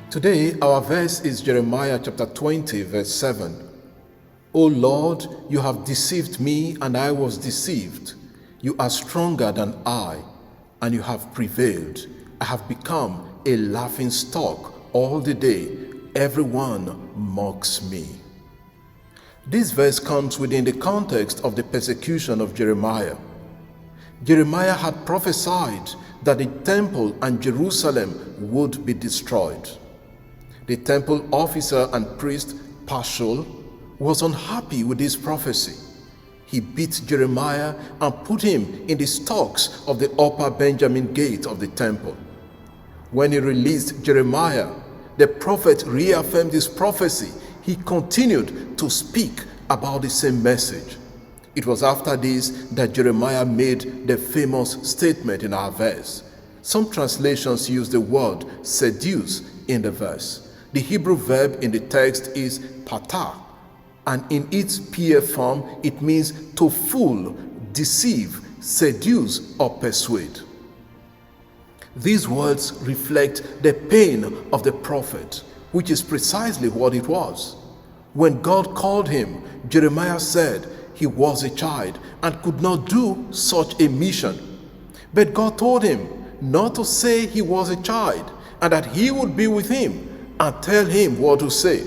Today, our verse is Jeremiah chapter 20, verse 7. O Lord, you have deceived me, and I was deceived. You are stronger than I, and you have prevailed. I have become a laughing stock all the day. Everyone mocks me. This verse comes within the context of the persecution of Jeremiah. Jeremiah had prophesied that the temple and Jerusalem would be destroyed. The temple officer and priest Pashur was unhappy with this prophecy. He beat Jeremiah and put him in the stocks of the upper Benjamin gate of the temple. When he released Jeremiah, the prophet reaffirmed his prophecy. He continued to speak about the same message. It was after this that Jeremiah made the famous statement in our verse. Some translations use the word seduce in the verse. The Hebrew verb in the text is patah, and in its PF form, it means to fool, deceive, seduce, or persuade. These words reflect the pain of the prophet, which is precisely what it was. When God called him, Jeremiah said he was a child and could not do such a mission. But God told him not to say he was a child and that he would be with him and tell him what to say.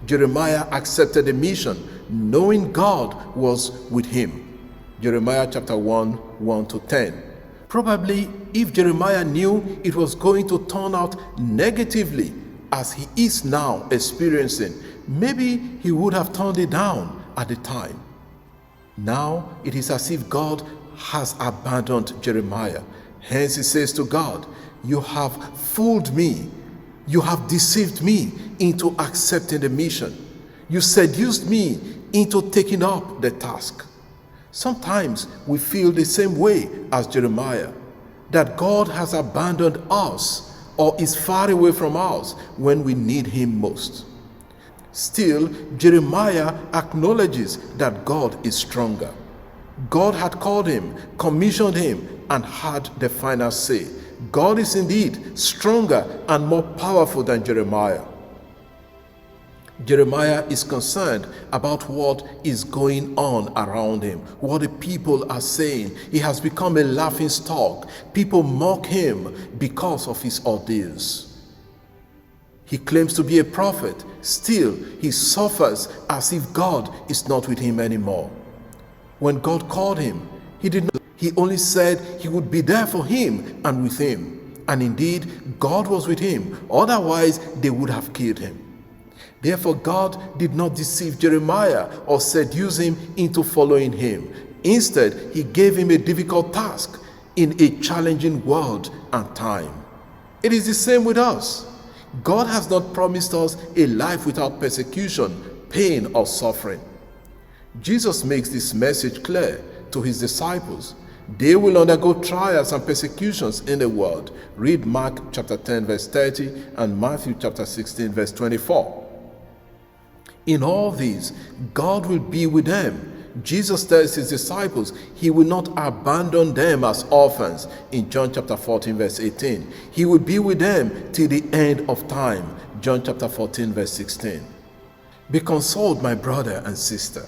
Jeremiah accepted the mission, knowing God was with him. Jeremiah chapter 1, 1-10. Probably if Jeremiah knew it was going to turn out negatively as he is now experiencing, maybe he would have turned it down at the time. Now it is as if God has abandoned Jeremiah. Hence he says to God, "You have fooled me. You have deceived me into accepting the mission. You seduced me into taking up the task." Sometimes we feel the same way as Jeremiah, that God has abandoned us or is far away from us when we need him most. Still, Jeremiah acknowledges that God is stronger. God had called him, commissioned him, and had the final say. God is indeed stronger and more powerful than Jeremiah. Jeremiah is concerned about what is going on around him, what the people are saying. He has become a laughing stock. People mock him because of his ordeals. He claims to be a prophet. Still, he suffers as if God is not with him anymore. When God called him, he only said he would be there for him and with him. And indeed, God was with him. Otherwise, they would have killed him. Therefore, God did not deceive Jeremiah or seduce him into following him. Instead, he gave him a difficult task in a challenging world and time. It is the same with us. God has not promised us a life without persecution, pain, or suffering. Jesus makes this message clear to his disciples. They will undergo trials and persecutions in the world. Read Mark chapter 10 verse 30 and Matthew chapter 16 verse 24. In all these, God will be with them. Jesus tells his disciples he will not abandon them as orphans in John chapter 14 verse 18. He will be with them till the end of time. John chapter 14 verse 16. Be consoled, my brother and sister,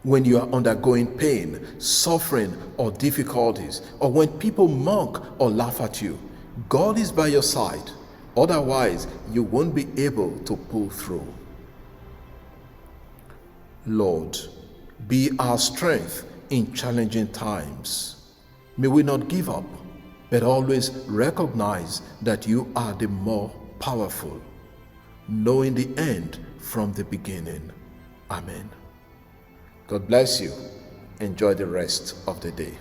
when you are undergoing pain, suffering, or difficulties, or when people mock or laugh at you. God is by your side. Otherwise, you won't be able to pull through. Lord, be our strength in challenging times. May we not give up, but always recognize that you are the more powerful, knowing the end from the beginning. Amen. God bless you. Enjoy the rest of the day.